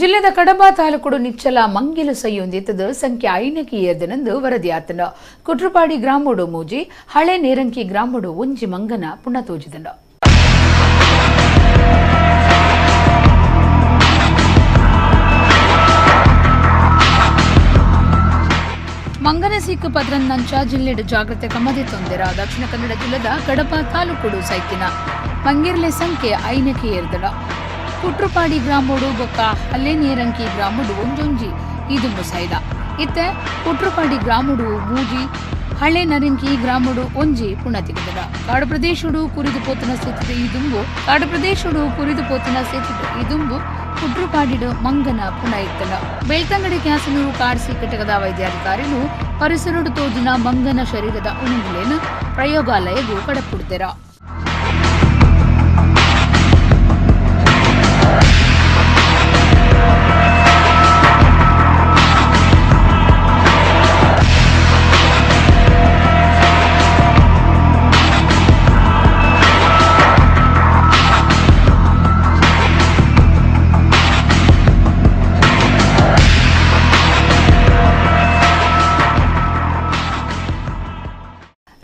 ಜಿಲ್ಲೆದ ಕಡಬ ತಾಲೂಕು ನಿಚ್ಚಲ ಮಂಗಿಲು ಸೈಯೊಂದಿತ್ತದ ಸಂಖ್ಯೆ ಐನಕಿ ಏರ್ದನೆಂದು ವರದಿಯಾತನ ಕುಟ್ರುಪಾಡಿ ಗ್ರಾಮೋಡು ಮೂಜಿ ಹಳೆ ನೇರಂಕಿ ಗ್ರಾಮೋಡು ಒಂಜಿ ಮಂಗನ ಪುಣ್ಯ ತೋಜಿದನ ಮಂಗನ ಸಿಕ್ಕು ಪದ್ರಂದಂಚ ಜಿಲ್ಲೆಡ್ ಜಾಗ್ರತೆ ಕಮ್ಮದೆ ತೊಂದೆರ ದಕ್ಷಿಣ ಕನ್ನಡ ಜಿಲ್ಲೆದ ಕಡಪ ತಾಲೂಕು ಸೈತಿನ ಮಂಗಿರ್ಲೆ ಸಂಖ್ಯೆ ಐನಕಿ ಏರ್ದನ ಕುಟ್ರುಪಾಡಿ ಗ್ರಾಮೋಡು ಬೊಕ್ಕ ಹಲ್ಲೆ ನೇರಂಕಿ ಗ್ರಾಮೋಡು ಒಂಜೊಂಜಿ ಇದುಂಬು ಸೈದ ಇತ್ತೆ ಕುಟ್ರುಪಾಡಿ ಗ್ರಾಮೋಡು ಮೂಜಿ ಹಳೆ ನರಿಂಕಿ ಗ್ರಾಮೋಡು ಒಂಜಿ ಪುಣ ತೆಗೆದಡ ಕಾಡು ಪ್ರದೇಶಡು ಕುರಿದು ಪೋತನ ಸೇತಿದ ಇದುಂಬು ಕುಟ್ರುಪಾಡಿಡು ಮಂಗನ ಪುಣ ಇತ್ತಲ ಬೆಳ್ತಂಗಡಿ ಕ್ಯಾಸನೂರು ಕಾಡ್ಸಿ ಘಟಕದ ವೈದ್ಯಾಧಿಕಾರಿಗಳು ಪರಿಸರಡು ತೋಜಿನ ಮಂಗನ ಶರೀರದ ಉಣುಗುಲೇನ ಪ್ರಯೋಗಾಲಯಗೂ ಕಡಪುಡ್ತೆರ.